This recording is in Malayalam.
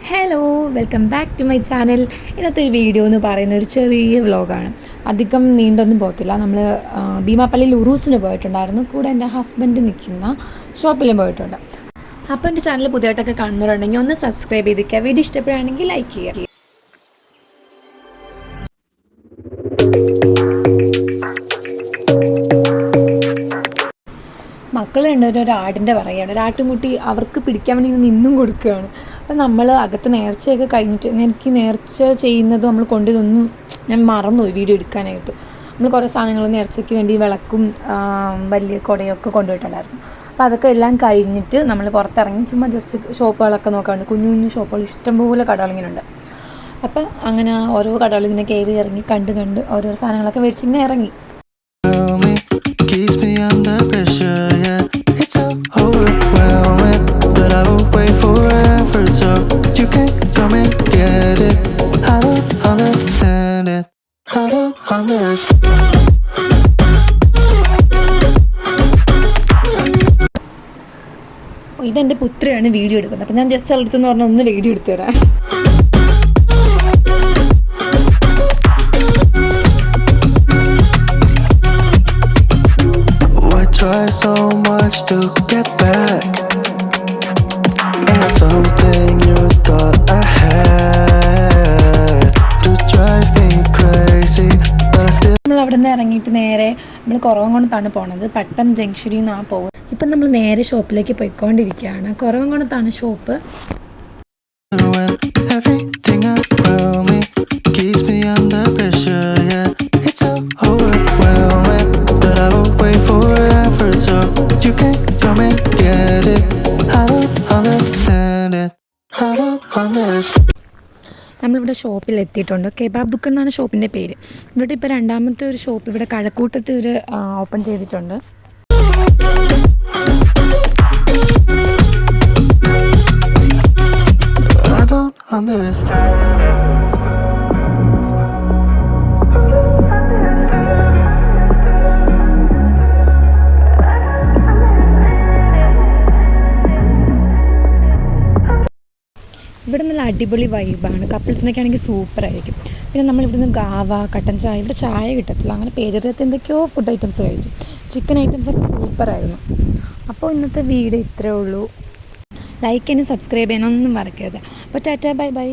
Hello welcome back to my channel. ഇന്നത്തെ ഒരു വീഡിയോ എന്ന് പറയുന്ന ഒരു ചെറിയ വ്ലോഗാണ്. അധികം നീണ്ടൊന്നും പോകത്തില്ല. നമ്മൾ ഭീമാപ്പള്ളിയിൽ ഉറൂസിന് പോയിട്ടുണ്ടായിരുന്നു. കൂടെ എൻ്റെ ഹസ്ബൻഡ് നിൽക്കുന്ന ഷോപ്പിലും പോയിട്ടുണ്ട്. അപ്പോൾ എൻ്റെ ചാനൽ പുതിയതായിട്ടൊക്കെ കാണുന്നവരുണ്ടെങ്കിൽ ഒന്ന് സബ്സ്ക്രൈബ് ചെയ്തിരിക്കുക. വീഡിയോ ഇഷ്ടപ്പെടുകയാണെങ്കിൽ ലൈക്ക് ചെയ്യുക. മക്കൾ രണ്ടുപേരും ഒരു ആടിൻ്റെ പറയുകയാണ്. ഒരു ആട്ടുംകുട്ടി അവർക്ക് പിടിക്കാൻ വേണ്ടി നിന്നും കൊടുക്കുകയാണ്. അപ്പം നമ്മൾ അകത്ത് നേർച്ചയൊക്കെ കഴിഞ്ഞിട്ട് എനിക്ക് നേർച്ച ചെയ്യുന്നത് നമ്മൾ കൊണ്ടുവന്നൊന്നും ഞാൻ മറന്നുപോയി വീഡിയോ എടുക്കാനായിട്ട്. നമ്മൾ കുറേ സാധനങ്ങൾ നേർച്ചയ്ക്ക് വേണ്ടി വിളക്കും വലിയ കുടയൊക്കെ കൊണ്ടുപോയിട്ടുണ്ടായിരുന്നു. അപ്പോൾ അതൊക്കെ എല്ലാം കഴിഞ്ഞിട്ട് നമ്മൾ പുറത്തിറങ്ങി ചുമ്മാ ജസ്റ്റ് ഷോപ്പുകളൊക്കെ നോക്കാറുണ്ട്. കുഞ്ഞു കുഞ്ഞു ഷോപ്പുകൾ ഇഷ്ടംപോലെ കടകളിങ്ങനെയുണ്ട്. അപ്പം അങ്ങനെ ഓരോ കടകളിങ്ങനെ കയറി ഇറങ്ങി കണ്ട് ഓരോ സാധനങ്ങളൊക്കെ മേടിച്ചിങ്ങനെ ഇറങ്ങി. ഇതെൻ്റെ പുത്രിയാണ് വീഡിയോ എടുക്കുന്നത്. അപ്പം ഞാൻ ജസ്റ്റ് അടുത്തെന്ന് പറഞ്ഞാൽ ഒന്ന് വീഡിയോ എടുത്തു തരാം. Try so much to get back. That's something you thought I had to drive me crazy, but I still. നമ്മൾ അവിടെ നിന്ന് ഇറങ്ങിയിട്ട് നേരെ നമ്മൾ കുറവംകുണത്താണ് പോണത്. പട്ടം ജംഗ്ഷനിൽ നിന്നാണ് പോകുന്നത്. ഇപ്പം നമ്മൾ നേരെ ഷോപ്പിലേക്ക് പോയിക്കൊണ്ടിരിക്കുകയാണ്. കുറവംകുണത്താണ് shop. Everything around me keeps me under pressure, yeah. It's so overwhelming, but I will wait forever so you can come and get it. I don't understand it. I don't understand. നമ്മളിവിടെ ഷോപ്പിൽ എത്തിയിട്ടുണ്ട്. കെബാബ് ദുക്ക് എന്നാണ് ഷോപ്പിൻ്റെ പേര്. ഇവിടെ ഇപ്പോൾ രണ്ടാമത്തെ ഒരു ഷോപ്പ് ഇവിടെ കഴക്കൂട്ടത്ത് ഒരു ഓപ്പൺ ചെയ്തിട്ടുണ്ട്. I don't understand. ഇവിടെ നല്ല അടിപൊളി വൈബാണ്. കപ്പിൾസിനൊക്കെ ആണെങ്കിൽ സൂപ്പറായിരിക്കും. പിന്നെ നമ്മളിവിടുന്ന് ഗാവ, കട്ടൻ ചായ, ഇവിടെ ചായ കിട്ടത്തില്ല. അങ്ങനെ പേരറിയത്ത് എന്തൊക്കെയോ ഫുഡ് ഐറ്റംസ് കഴിച്ചു. ചിക്കൻ ഐറ്റംസൊക്കെ സൂപ്പറായിരുന്നു. അപ്പോൾ ഇന്നത്തെ വീഡിയോ ഇത്രയേ ഉള്ളൂ. ലൈക്ക് ചെയ്യാനും സബ്സ്ക്രൈബ് ചെയ്യാനൊന്നും മറക്കരുത്. അപ്പോൾ ടാറ്റാ ബൈ ബൈ.